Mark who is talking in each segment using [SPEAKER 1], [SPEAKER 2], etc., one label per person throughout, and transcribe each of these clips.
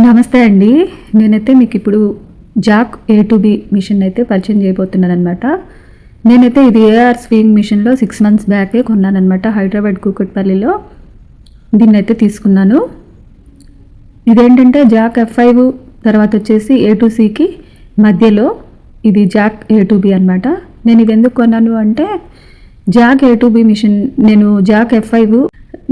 [SPEAKER 1] నమస్తే అండి. నేనైతే మీకు ఇప్పుడు జాక్ A2B మిషన్ అయితే పరిచయం చేయబోతున్నాను అనమాట. నేనైతే ఇది ఏఆర్ స్వింగ్ మిషన్లో 6 months బ్యాకే కొన్నానమాట. హైదరాబాద్ కూకట్పల్లిలో దీన్ని అయితే తీసుకున్నాను. ఇదేంటంటే జాక్ F5 తర్వాత వచ్చేసి A2Cకి మధ్యలో ఇది జాక్ A2B అనమాట. నేను ఇది ఎందుకు కొన్నాను అంటే జాక్ A2B మిషన్ నేను జాక్ F5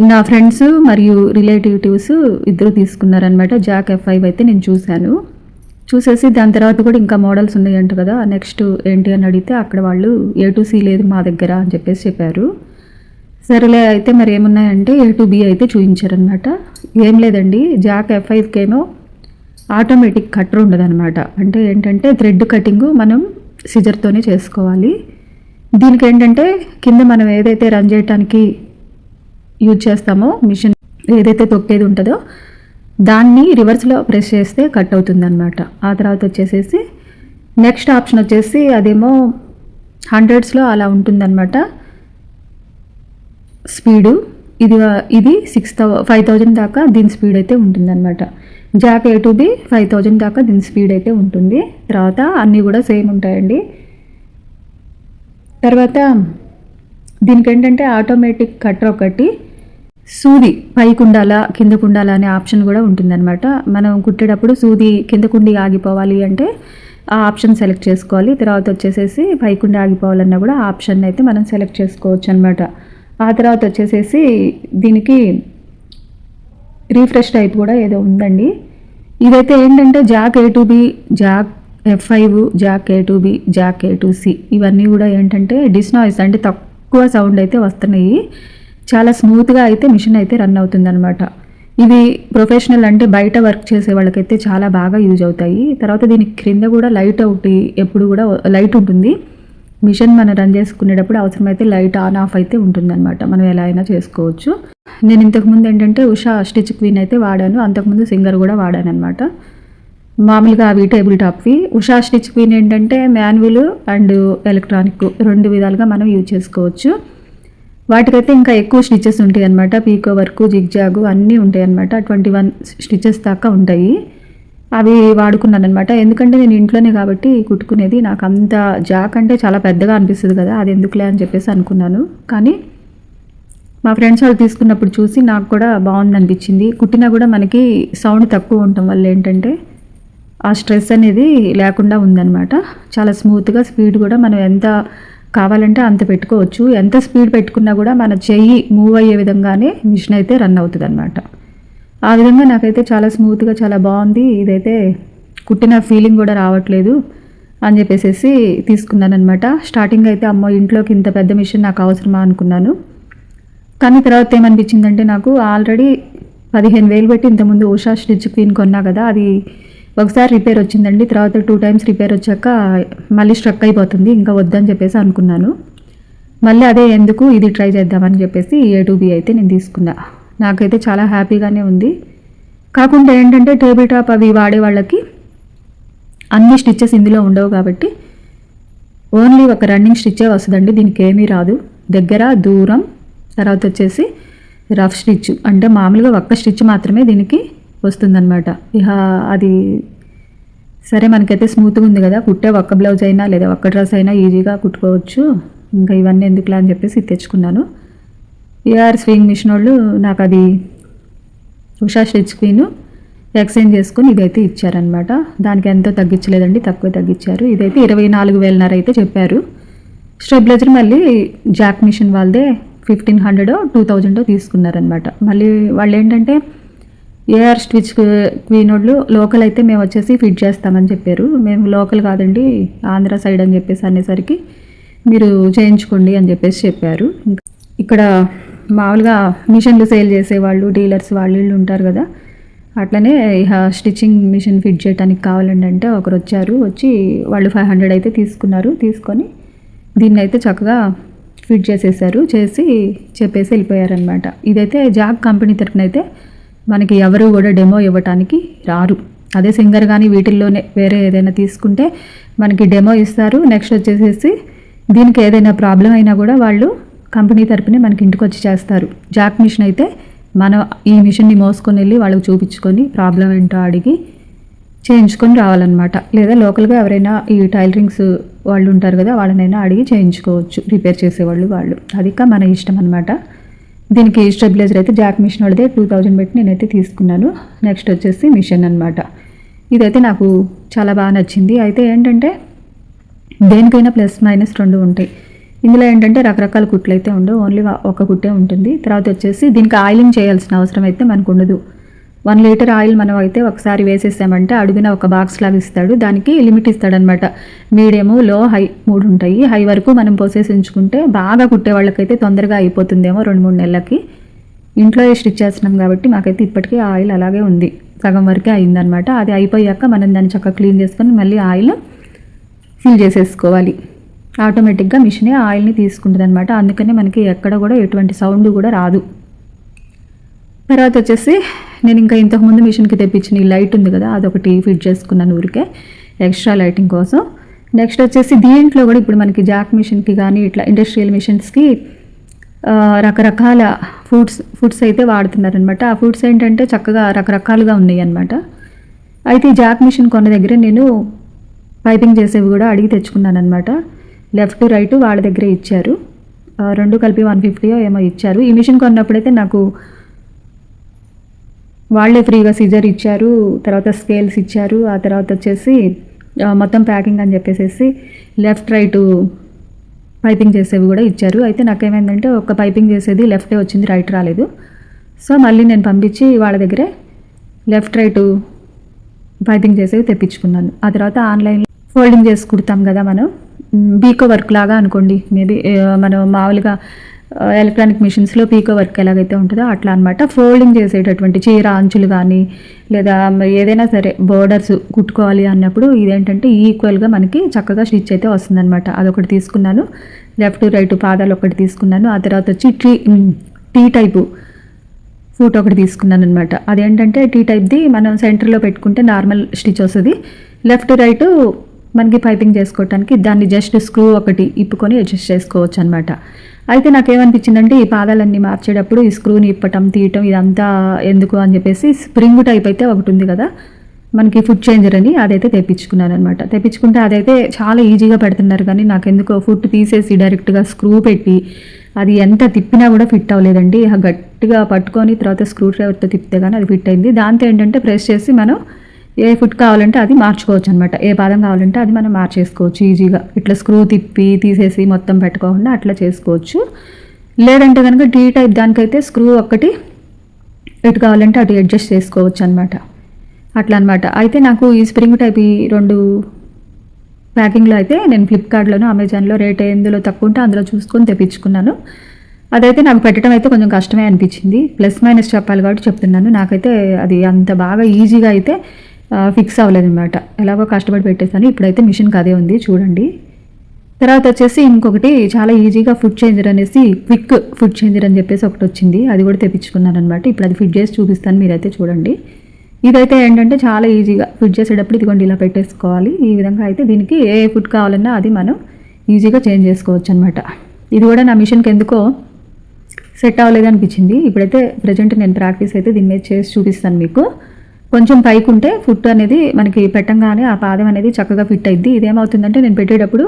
[SPEAKER 1] నా ఫ్రెండ్స్ మరియు రిలేటివ్స్ ఇద్దరు తీసుకున్నారనమాట. జాక్ F5 అయితే నేను చూసేసి దాని తర్వాత కూడా ఇంకా మోడల్స్ ఉన్నాయంట కదా, నెక్స్ట్ ఏంటి అని అడిగితే అక్కడ వాళ్ళు A2C లేదు మా దగ్గర అని చెప్పారు. సరేలే అయితే మరి ఏమున్నాయంటే A2B అయితే చూపించారనమాట. ఏం లేదండి, జాక్ F5కేమో ఆటోమేటిక్ కట్టర్ ఉండదనమాట. అంటే ఏంటంటే థ్రెడ్ కటింగ్ మనం సిజర్తోనే చేసుకోవాలి. దీనికి ఏంటంటే కింద మనం ఏదైతే రన్ చేయడానికి యూజ్ చేస్తామో మిషన్ ఏదైతే తొక్కేది ఉంటుందో దాన్ని రివర్స్లో ప్రెస్ చేస్తే కట్ అవుతుంది అనమాట. ఆ తర్వాత వచ్చేసేసి నెక్స్ట్ ఆప్షన్ వచ్చేసి అదేమో 100s అలా ఉంటుందన్నమాట స్పీడు. ఇది 5000 దాకా దీని స్పీడ్ అయితే ఉంటుందన్నమాట. జాక్ A2B 5000 దాకా దీని స్పీడ్ అయితే ఉంటుంది. తర్వాత అన్నీ కూడా సేమ్ ఉంటాయండి. తర్వాత దీనికి ఏంటంటే ఆటోమేటిక్ కట్టర్ ఒకటి, సూది పైకి ఉండాలా కిందకు ఉండాలా అనే ఆప్షన్ కూడా ఉంటుందన్నమాట. మనం కుట్టేటప్పుడు సూది కిందకుండి ఆగిపోవాలి అంటే ఆ ఆప్షన్ సెలెక్ట్ చేసుకోవాలి. తర్వాత వచ్చేసేసి పైకుండి ఆగిపోవాలన్నా కూడా ఆ ఆప్షన్ అయితే మనం సెలెక్ట్ చేసుకోవచ్చు అనమాట. ఆ తర్వాత వచ్చేసేసి దీనికి రీఫ్రెష్ టైప్ కూడా ఏదో ఉందండి. ఇదైతే ఏంటంటే Jack A2B, Jack F5, Jack A2B, Jack A2C ఇవన్నీ కూడా ఏంటంటే డిస్నాయిస్ అంటే తక్కువ సౌండ్ అయితే వస్తున్నాయి. చాలా స్మూత్గా అయితే మిషన్ అయితే రన్ అవుతుందన్నమాట. ఇవి ప్రొఫెషనల్ అంటే బయట వర్క్ చేసే వాళ్ళకైతే చాలా బాగా యూజ్ అవుతాయి. తర్వాత దీనికి క్రింద కూడా లైట్ ఒకటి ఎప్పుడు కూడా లైట్ ఉంటుంది. మిషన్ మనం రన్ చేసుకునేటప్పుడు అవసరమైతే లైట్ ఆన్ ఆఫ్ అయితే ఉంటుందన్నమాట. మనం ఎలా అయినా చేసుకోవచ్చు. నేను ఇంతకుముందు ఏంటంటే ఉషా స్టిచ్ క్వీన్ అయితే వాడాను, అంతకుముందు సింగర్ కూడా వాడాను అనమాట. మామూలుగా అవి టేబుల్ టాప్వి. ఉషా స్టిచ్ క్వీన్ ఏంటంటే మాన్యువల్ అండ్ ఎలక్ట్రానిక్ రెండు విధాలుగా మనం యూజ్ చేసుకోవచ్చు. వాటికైతే ఇంకా ఎక్కువ స్టిచెస్ ఉంటాయి అనమాట. పీకో వర్క్, జిగ్జాగు అన్నీ ఉంటాయి అనమాట. 21 స్టిచెస్ దాకా ఉంటాయి. అవి వాడుకున్నాను అనమాట. ఎందుకంటే నేను ఇంట్లోనే కాబట్టి కుట్టుకునేది. నాకు అంత జాక్ అంటే చాలా పెద్దగా అనిపిస్తుంది కదా, అది ఎందుకులే అని చెప్పేసి అనుకున్నాను. కానీ మా ఫ్రెండ్స్ వాళ్ళు తీసుకున్నప్పుడు చూసి నాకు కూడా బాగుంది అనిపించింది. కుట్టినా కూడా మనకి సౌండ్ తక్కువ ఉండటం వల్ల ఏంటంటే ఆ స్ట్రెస్ అనేది లేకుండా ఉందన్నమాట. చాలా స్మూత్గా స్పీడ్ కూడా మనం ఎంత కావాలంటే అంత పెట్టుకోవచ్చు. ఎంత స్పీడ్ పెట్టుకున్నా కూడా మన చెయ్యి మూవ్ అయ్యే విధంగానే మిషన్ అయితే రన్ అవుతుంది అనమాట. ఆ విధంగా నాకైతే చాలా స్మూత్గా చాలా బాగుంది. ఇదైతే కుట్టిన ఫీలింగ్ కూడా రావట్లేదు అని చెప్పేసి తీసుకున్నాను అనమాట. స్టార్టింగ్ అయితే అమ్మో ఇంట్లోకి ఇంత పెద్ద మిషన్ నాకు అవసరమా అనుకున్నాను. కానీ తర్వాత ఏమనిపించిందంటే నాకు ఆల్రెడీ 15,000 పెట్టి ఇంతకుముందు ఉషా స్టిచ్ క్వీన్ కొన్నా కదా, అది ఒకసారి రిపేర్ వచ్చిందండి. తర్వాత 2 times రిపేర్ వచ్చాక మళ్ళీ స్ట్రక్ అయిపోతుంది, ఇంకా వద్దని చెప్పేసి అనుకున్నాను. మళ్ళీ అదే ఎందుకు ఇది ట్రై చేద్దామని చెప్పేసి A2B అయితే నేను తీసుకున్నా. నాకైతే చాలా హ్యాపీగానే ఉంది. కాకుండా ఏంటంటే టేబుల్ టాప్ అవి వాడే వాళ్ళకి అన్ని స్టిచ్చెస్ ఇందులో ఉండవు కాబట్టి ఓన్లీ ఒక రన్నింగ్ స్టిచ్చే వస్తుందండి. దీనికి ఏమీ రాదు. దగ్గర దూరం తర్వాత వచ్చేసి రఫ్ స్టిచ్ అంటే మామూలుగా ఒక్క స్టిచ్ మాత్రమే దీనికి వస్తుందన్నమాట. ఇక అది సరే మనకైతే స్మూత్గా ఉంది కదా, కుట్టే ఒక్క బ్లౌజ్ అయినా లేదా ఒక్క డ్రెస్ అయినా ఈజీగా కుట్టుకోవచ్చు. ఇంకా ఇవన్నీ ఎందుకులా అని చెప్పేసి తెచ్చుకున్నాను. ఏఆర్ స్వింగ్ మిషన్ వాళ్ళు నాకు అది ఉషా స్టిచ్ క్వీన్ ఎక్స్చేంజ్ చేసుకొని ఇదైతే ఇచ్చారనమాట. దానికి ఎంతో తగ్గించలేదండి, తక్కువ తగ్గించారు. ఇదైతే 24,500 అయితే చెప్పారు. స్టెబిలైజర్ మళ్ళీ జాక్ మిషన్ వాళ్ళదే 1,500 2,000 తీసుకున్నారనమాట. మళ్ళీ వాళ్ళు ఏంటంటే ఏఆర్ స్టిచ్ క్వీన్ వాళ్ళు లోకల్ అయితే మేము వచ్చేసి ఫిట్ చేస్తామని చెప్పారు. మేము లోకల్ కాదండి ఆంధ్ర సైడ్ అని చెప్పేసి అనేసరికి మీరు చేయించుకోండి అని చెప్పేసి చెప్పారు. ఇక్కడ మామూలుగా మిషన్లు సేల్ చేసేవాళ్ళు డీలర్స్ వాళ్ళు ఉంటారు కదా, అట్లనే స్టిచ్చింగ్ మిషన్ ఫిట్ చేయడానికి కావాలండి అంటే ఒకరు వచ్చి వాళ్ళు 500 అయితే తీసుకున్నారు. తీసుకొని దీన్ని అయితే చక్కగా ఫిట్ చేసేసారు. చెప్పేసి వెళ్ళిపోయారనమాట. ఇదైతే జాక్ కంపెనీ తరఫున అయితే మనకి ఎవరు కూడా డెమో ఇవ్వటానికి రారు. అదే సింగర్ కానీ వీటిల్లోనే వేరే ఏదైనా తీసుకుంటే మనకి డెమో ఇస్తారు. నెక్స్ట్ వచ్చేసేసి దీనికి ఏదైనా ప్రాబ్లం అయినా కూడా వాళ్ళు కంపెనీ తరపునే మనకి ఇంటికి వచ్చి చేస్తారు. జాక్ మిషన్ అయితే మనం ఈ మిషన్ని మోసుకొని వెళ్ళి వాళ్ళకి చూపించుకొని ప్రాబ్లం ఏంటో అడిగి చేయించుకొని రావాలన్నమాట. లేదా లోకల్గా ఎవరైనా ఈ టైలరింగ్స్ వాళ్ళు ఉంటారు కదా, వాళ్ళనైనా అడిగి చేయించుకోవచ్చు, రిపేర్ చేసేవాళ్ళు వాళ్ళు. అది మన ఇష్టం అనమాట. దీనికి స్టెబిలైజర్ అయితే జాక్ మిషన్ వాళ్ళదే 2000 పెట్టి నేనైతే తీసుకున్నాను. నెక్స్ట్ వచ్చేసి మిషన్ అనమాట. ఇదైతే నాకు చాలా బాగా నచ్చింది. అయితే ఏంటంటే దేనికైనా ప్లస్ మైనస్ 2 ఉంటాయి. ఇందులో ఏంటంటే రకరకాల కుట్లు అయితే ఉండవు, ఓన్లీ ఒక కుట్టే ఉంటుంది. తర్వాత వచ్చేసి దీనికి ఆయిలింగ్ చేయాల్సిన అవసరం అయితే మనకు ఉండదు. 1 లీటర్ ఆయిల్ మనం అయితే ఒకసారి వేసేసామంటే అడుగున ఒక బాక్స్ లాగా ఇస్తాడు, దానికి లిమిట్ ఇస్తాడనమాట. మీడియము, లో, హై 3 ఉంటాయి. హై వరకు మనం పోసేసి ఉంచుకుంటే బాగా కుట్టే వాళ్ళకైతే తొందరగా అయిపోతుందేమో 2-3 నెలలకి. ఇంట్లో స్టిచ్ చేస్తున్నాం కాబట్టి మాకైతే ఇప్పటికీ ఆయిల్ అలాగే ఉంది, సగం వరకే అయిందనమాట. అది అయిపోయాక మనం దాన్ని చక్కగా క్లీన్ చేసుకొని మళ్ళీ ఆయిల్ ఫిల్ చేసేసుకోవాలి. ఆటోమేటిక్గా మిషనే ఆయిల్ని తీసుకుంటుంది అనమాట. అందుకనే మనకి ఎక్కడ కూడా ఎటువంటి సౌండ్ కూడా రాదు. తర్వాత వచ్చేసి నేను ఇంకా ఇంతకుముందు మిషన్కి తెప్పించిన ఈ లైట్ ఉంది కదా, అదొకటి ఫిట్ చేసుకున్నాను ఊరికే ఎక్స్ట్రా లైటింగ్ కోసం. నెక్స్ట్ వచ్చేసి దీంట్లో కూడా ఇప్పుడు మనకి జాక్ మిషన్కి కానీ ఇట్లా ఇండస్ట్రియల్ మిషన్స్కి రకరకాల ఫుడ్స్ అయితే వాడుతున్నారనమాట. ఆ ఫుడ్స్ ఏంటంటే చక్కగా రకరకాలుగా ఉన్నాయి అనమాట. అయితే ఈ జాక్ మిషన్ కొన్న దగ్గర నేను పైపింగ్ చేసేవి కూడా అడిగి తెచ్చుకున్నాను అనమాట. లెఫ్ట్ రైట్ వాళ్ళ దగ్గరే ఇచ్చారు, 2 కలిపి 150 ఏమో ఇచ్చారు. ఈ మిషన్ కొన్నప్పుడైతే నాకు వాళ్ళే ఫ్రీగా సిజర్ ఇచ్చారు, తర్వాత స్కేల్స్ ఇచ్చారు, ఆ తర్వాత వచ్చేసి మొత్తం ప్యాకింగ్ అని చెప్పేసి లెఫ్ట్ రైట్ పైపింగ్ చేసేవి కూడా ఇచ్చారు. అయితే నాకేమైందంటే ఒక పైపింగ్ చేసేది లెఫ్టే వచ్చింది, రైట్ రాలేదు. సో మళ్ళీ నేను పంపించి వాళ్ళ దగ్గరే లెఫ్ట్ రైట్ పైపింగ్ చేసేవి తెప్పించుకున్నాను. ఆ తర్వాత ఆన్లైన్లో ఫోల్డింగ్ చేసి కుడతాం కదా మనం, పీకో వర్క్ లాగా అనుకోండి. మేబీ మనం మామూలుగా ఎలక్ట్రానిక్ మిషన్స్లో పీకో వర్క్ ఎలాగైతే ఉంటుందో అట్లా అనమాట. ఫోల్డింగ్ చేసేటటువంటి చీర అంచులు కానీ లేదా ఏదైనా సరే బోర్డర్స్ కుట్టుకోవాలి అన్నప్పుడు ఇదేంటంటే ఈక్వల్గా మనకి చక్కగా స్టిచ్ అయితే వస్తుందన్నమాట. అదొకటి తీసుకున్నాను. లెఫ్ట్ రైట్ పాదాలు ఒకటి తీసుకున్నాను. ఆ తర్వాత వచ్చి టీ టైపు ఫూట్ ఒకటి తీసుకున్నాను అనమాట. అదేంటంటే టీ టైప్ది మనం సెంటర్లో పెట్టుకుంటే నార్మల్ స్టిచ్ వస్తుంది. లెఫ్ట్ రైట్ మనకి పైపింగ్ చేసుకోవటానికి దాన్ని జస్ట్ స్క్రూ ఒకటి ఇప్పుకొని అడ్జస్ట్ చేసుకోవచ్చు అనమాట. అయితే నాకేమనిపించిందంటే ఈ పాదాలన్నీ మార్చేటప్పుడు ఈ స్క్రూని ఇప్పటం తీయటం ఇదంతా ఎందుకు అని చెప్పేసి స్ప్రింగ్ టైప్ అయితే ఒకటి ఉంది కదా మనకి, ఫుట్ చేంజర్ అని, అదైతే తెప్పించుకున్నాను అనమాట. తెప్పించుకుంటే అదైతే చాలా ఈజీగా పెడుతున్నారు, కానీ నాకెందుకో ఫుట్ తీసేసి డైరెక్ట్గా స్క్రూ పెట్టి అది ఎంత తిప్పినా కూడా ఫిట్ అవ్వలేదండి. గట్టిగా పట్టుకొని తర్వాత స్క్రూ డ్రైవర్తో తిప్పితే కానీ అది ఫిట్ అయింది. దాంతో ఏంటంటే ప్రెస్ చేసి మనం ఏ ఫుట్ కావాలంటే అది మార్చుకోవచ్చు అనమాట. ఏ పాదం కావాలంటే అది మనం మార్చేసుకోవచ్చు ఈజీగా. ఇట్లా స్క్రూ తిప్పి తీసేసి మొత్తం పెట్టుకోకుండా అట్లా చేసుకోవచ్చు. లేదంటే కనుక టీ టైప్ దానికైతే స్క్రూ ఒక్కటి ఎటు కావాలంటే అటు అడ్జస్ట్ చేసుకోవచ్చు అనమాట. అట్లా అనమాట. అయితే నాకు ఈ స్ప్రింగ్ టైప్ ఈ 2 ప్యాకింగ్లో అయితే నేను ఫ్లిప్కార్ట్లోను అమెజాన్లో రేట్ ఎందులో తక్కువ ఉంటే అందులో చూసుకొని తెప్పించుకున్నాను. అదైతే నాకు పెట్టడం అయితే కొంచెం కష్టమే అనిపించింది. ప్లస్ మైనస్ చెప్పాలి కాబట్టి చెప్తున్నాను. నాకైతే అది అంత బాగా ఈజీగా అయితే ఫిక్స్ అవ్వలేదన్నమాట. ఎలాగో కష్టపడి పెట్టేశాను. ఇప్పుడైతే మిషన్కి అదే ఉంది చూడండి. తర్వాత వచ్చేసి ఇంకొకటి చాలా ఈజీగా ఫుట్ చేంజర్ అనేసి క్విక్ ఫుట్ చేంజర్ అని చెప్పేసి ఒకటి వచ్చింది, అది కూడా తెప్పించుకున్నాను అనమాట. ఇప్పుడు అది ఫిట్ చేసి చూపిస్తాను, మీరైతే చూడండి. ఇదైతే ఏంటంటే చాలా ఈజీగా ఫిట్ చేసేటప్పుడు ఇదిగోండి ఇలా పెట్టేసుకోవాలి. ఈ విధంగా అయితే దీనికి ఏ ఫుట్ కావాలన్నా అది మనం ఈజీగా చేంజ్ చేసుకోవచ్చు అనమాట. ఇది కూడా నా మిషన్కి ఎందుకో సెట్ అవ్వలేదు అనిపించింది. ఇప్పుడైతే ప్రజెంట్ నేను ప్రాక్టీస్ అయితే దీని మీద చేసి చూపిస్తాను మీకు. కొంచెం పైకి ఉంటే ఫుట్ అనేది మనకి పెట్టంగానే ఆ పాదం అనేది చక్కగా ఫిట్ అయింది. ఇదేమవుతుందంటే నేను పెట్టేటప్పుడు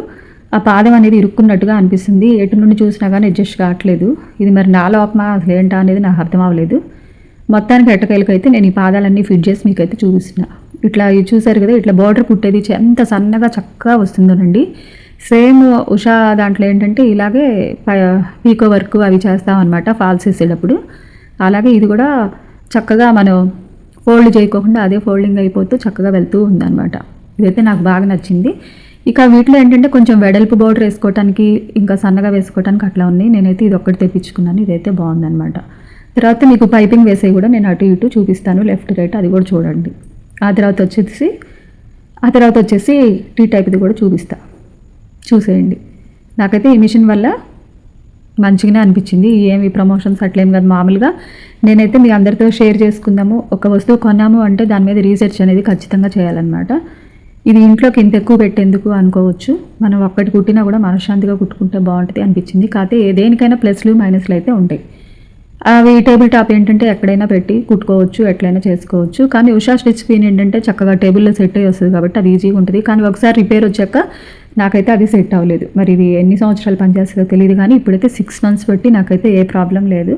[SPEAKER 1] ఆ పాదం అనేది ఇరుక్కున్నట్టుగా అనిపిస్తుంది, ఎటు నుండి చూసినా కానీ అడ్జస్ట్ కావట్లేదు. ఇది మరి నా లోపమా అసలు ఏంటా అనేది నాకు అర్థం అవ్వలేదు. మొత్తానికి ఎట్టకేలకైతే నేను ఈ పాదాలన్నీ ఫిట్ చేసి మీకైతే చూపిస్తున్నా. ఇట్లా చూసారు కదా, ఇట్లా బార్డర్ కుట్టేది ఎంత సన్నగా చక్కగా వస్తుందోనండి. సేమ్ ఉషా దాంట్లో ఏంటంటే ఇలాగే పీకో వర్క్ అవి చేస్తామన్నమాట ఫాల్స్ వేసేటప్పుడు. అలాగే ఇది కూడా చక్కగా మనం ఫోల్డ్ చేయకోకుండా అదే ఫోల్డింగ్ అయిపోతూ చక్కగా వెళ్తూ ఉందన్నమాట. ఇదైతే నాకు బాగా నచ్చింది. ఇక వీటిలో ఏంటంటే కొంచెం వెడల్పు బోర్డర్ వేసుకోవడానికి ఇంకా సన్నగా వేసుకోవడానికి అట్లా ఉన్నాయి. నేనైతే ఇది ఒక్కటి తెప్పించుకున్నాను, ఇదైతే బాగుందన్నమాట. తర్వాత మీకు పైపింగ్ వేసేవి కూడా నేను అటు ఇటు చూపిస్తాను, లెఫ్ట్ రైట్, అది కూడా చూడండి. ఆ తర్వాత వచ్చేసి టీ టైప్ది కూడా చూసేయండి. నాకైతే ఈ మిషన్ వల్ల మంచిగానే అనిపించింది. ఏమి ప్రమోషన్స్ అట్లేం కాదు, మామూలుగా నేనైతే మీ అందరితో షేర్ చేసుకుందాము. ఒక వస్తువు కొన్నాము అంటే దాని మీద రీసెర్చ్ అనేది ఖచ్చితంగా చేయాలన్నమాట. ఇది ఇంట్లోకి ఇంత ఎక్కువ పెట్టేందుకు అనుకోవచ్చు, మనం ఒక్కటి కుట్టినా కూడా మనశ్శాంతిగా కుట్టుకుంటే బాగుంటుంది అనిపించింది. కాకపోతే దేనికైనా ప్లస్లు మైనస్లు అయితే ఉంటాయి. అవి టేబుల్ టాప్ ఏంటంటే ఎక్కడైనా పెట్టి కుట్టుకోవచ్చు, ఎట్లయినా చేసుకోవచ్చు. కానీ ఉషా స్టిచ్ పిన్ ఏంటంటే చక్కగా టేబుల్లో సెట్ అయ్యి వస్తుంది కాబట్టి అది ఈజీగా ఉంటుంది. కానీ ఒకసారి రిపేర్ వచ్చాక నాకైతే అది సెట్ అవ్వలేదు. మరి ఇది ఎన్ని సంవత్సరాలు పనిచేస్తుందో తెలియదు, కానీ ఇప్పుడైతే 6 months బట్టి నాకైతే ఏ ప్రాబ్లం లేదు.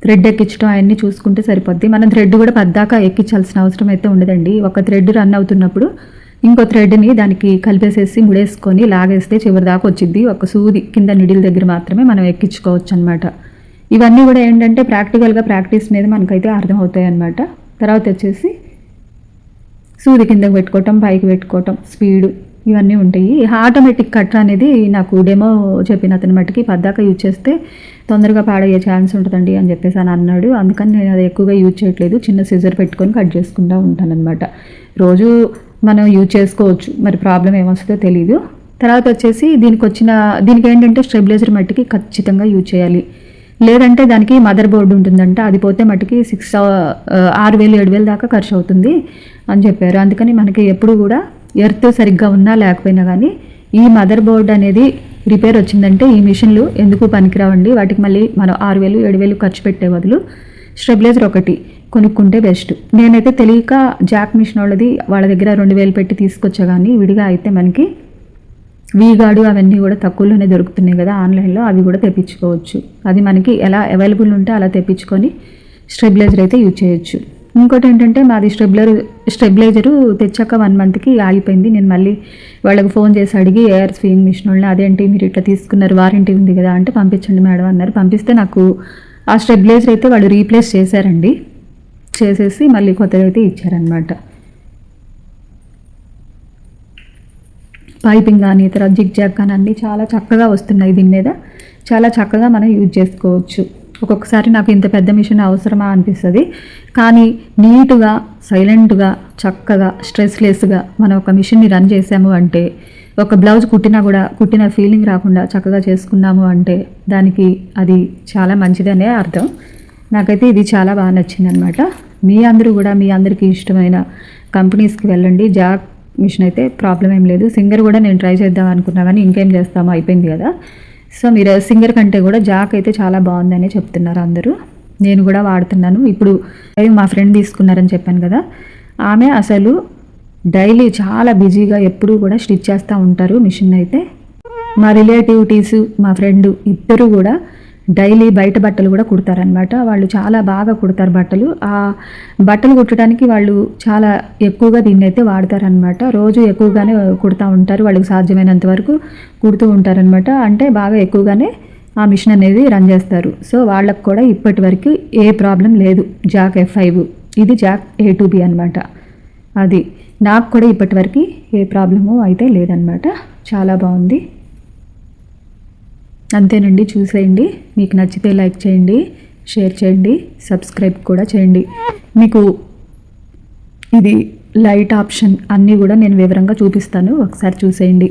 [SPEAKER 1] థ్రెడ్ ఎక్కించడం అవన్నీ చూసుకుంటే సరిపోద్ది. మనం థ్రెడ్ కూడా పద్దాకా ఎక్కించాల్సిన అవసరం అయితే ఉండదండి. ఒక థ్రెడ్ రన్ అవుతున్నప్పుడు ఇంకో థ్రెడ్ని దానికి కలిపేసేసి ముడేసుకొని లాగేస్తే చివరి దాకా వచ్చింది. ఒక సూది కింద నిడిల్ దగ్గర మాత్రమే మనం ఎక్కించుకోవచ్చు అనమాట. ఇవన్నీ కూడా ఏంటంటే ప్రాక్టికల్గా ప్రాక్టీస్ మీద మనకైతే అర్థమవుతాయి అన్నమాట. తర్వాత వచ్చేసి సూది కిందకి పెట్టుకోవటం, పైకి పెట్టుకోవటం, స్పీడు ఇవన్నీ ఉంటాయి. ఆటోమేటిక్ కట్టర్ అనేది నాకు డెమో చెప్పిన అతని మట్టుకి పద్దాక యూజ్ చేస్తే తొందరగా పాడయ్యే ఛాన్స్ ఉంటుందండి అని చెప్పేసి అని అన్నాడు. అందుకని నేను అది ఎక్కువగా యూజ్ చేయట్లేదు. చిన్న సిజర్ పెట్టుకొని కట్ చేసుకుంటూ ఉంటానన్నమాట. రోజు మనం యూజ్ చేసుకోవచ్చు, మరి ప్రాబ్లం ఏమొస్తుందో తెలీదు. తర్వాత వచ్చేసి దీనికి ఏంటంటే స్టెబిలైజర్ మట్టికి ఖచ్చితంగా యూజ్ చేయాలి. లేదంటే దానికి మదర్ బోర్డు ఉంటుందంట, అది పోతే మట్టికి 6,000-7,000 దాకా ఖర్చు అవుతుంది అని చెప్పారు. అందుకని మనకి ఎప్పుడు కూడా ఎర్త్ సరిగ్గా ఉన్నా లేకపోయినా కానీ ఈ మదర్ బోర్డ్ అనేది రిపేర్ వచ్చిందంటే ఈ మిషన్లు ఎందుకు పనికిరావండి. వాటికి మళ్ళీ మనం 6,000-7,000 ఖర్చు పెట్టే బదులు స్టెబిలైజర్ ఒకటి కొనుక్కుంటే బెస్ట్. నేనైతే తెలియక జాక్ మిషన్ వాళ్ళ దగ్గర 2,000 పెట్టి తీసుకొచ్చా, కానీ విడిగా అయితే మనకి వీగాడు అవన్నీ కూడా తక్కువలోనే దొరుకుతున్నాయి కదా ఆన్లైన్లో, అవి కూడా తెప్పించుకోవచ్చు. అది మనకి ఎలా అవైలబుల్ ఉంటే అలా తెప్పించుకొని స్టెబిలైజర్ అయితే యూజ్ చేయొచ్చు. ఇంకోటి ఏంటంటే మాది స్టెబిలైజరు తెచ్చాక 1 monthకి ఆగిపోయింది. నేను మళ్ళీ వాళ్ళకి ఫోన్ చేసి అడిగి ఏఆర్ స్వింగ్ మిషన్ వాళ్ళని అదేంటి మీరు ఇట్లా తీసుకున్నారు, వారంటీ ఉంది కదా అంటే పంపించండి మేడం అన్నారు. పంపిస్తే నాకు ఆ స్టెబిలైజర్ అయితే వాళ్ళు రీప్లేస్ చేశారండి. చేసేసి మళ్ళీ కొత్తగా అయితే ఇచ్చారనమాట. పైపింగ్ కానీ తర్వాత జిగ్ జాగ్ కానీ అన్నీ చాలా చక్కగా వస్తున్నాయి. దీని మీద చాలా చక్కగా మనం యూజ్ చేసుకోవచ్చు. ఒక్కొక్కసారి నాకు ఇంత పెద్ద మిషన్ అవసరమా అనిపిస్తుంది, కానీ నీట్గా సైలెంట్గా చక్కగా స్ట్రెస్లెస్గా మనం ఒక మిషన్ని రన్ చేసాము అంటే, ఒక బ్లౌజ్ కుట్టిన ఫీలింగ్ రాకుండా చక్కగా చేసుకున్నాము అంటే దానికి అది చాలా మంచిదనే అర్థం. నాకైతే ఇది చాలా బాగా నచ్చింది అనమాట. మీ అందరికీ ఇష్టమైన కంపెనీస్కి వెళ్ళండి. జాక్ మిషన్ అయితే ప్రాబ్లం ఏం లేదు. సింగర్ కూడా నేను ట్రై చేద్దాం అనుకున్నా, కానీ ఇంకేం చేస్తామో అయిపోయింది కదా. సో మీరు సింగర్ కంటే కూడా జాక్ అయితే చాలా బాగుందని చెప్తున్నారు అందరూ. నేను కూడా వాడుతున్నాను. ఇప్పుడు మా ఫ్రెండ్ తీసుకున్నారని చెప్పాను కదా, ఆమె అసలు డైలీ చాలా బిజీగా ఎప్పుడూ కూడా స్టిచ్ చేస్తూ ఉంటారు మిషన్ అయితే. మా రిలేటివిటీస్ మా ఫ్రెండ్ ఇద్దరు కూడా డైలీ బయట బట్టలు కూడా కుడతారనమాట. వాళ్ళు చాలా బాగా కుడతారు బట్టలు. ఆ బట్టలు కుట్టడానికి వాళ్ళు చాలా ఎక్కువగా దీన్ని అయితే వాడతారనమాట. రోజు ఎక్కువగానే కుడతా ఉంటారు. వాళ్ళకి సాధ్యమైనంత వరకు కుడుతూ ఉంటారనమాట. అంటే బాగా ఎక్కువగానే ఆ మిషన్ అనేది రన్ చేస్తారు. సో వాళ్ళకు కూడా ఇప్పటి వరకు ఏ ప్రాబ్లం లేదు. జాక్ F5 ఇది జాక్ A2B అనమాట. అది నాకు కూడా ఇప్పటి వరకు ఏ ప్రాబ్లము అయితే లేదనమాట. చాలా బాగుంది. అంతేనండి, చూసేయండి. మీకు నచ్చితే లైక్ చేయండి, షేర్ చేయండి, సబ్స్క్రైబ్ కూడా చేయండి. మీకు ఇది లైట్ ఆప్షన్ అన్నీ కూడా నేను వివరంగా చూపిస్తాను, ఒకసారి చూసేయండి.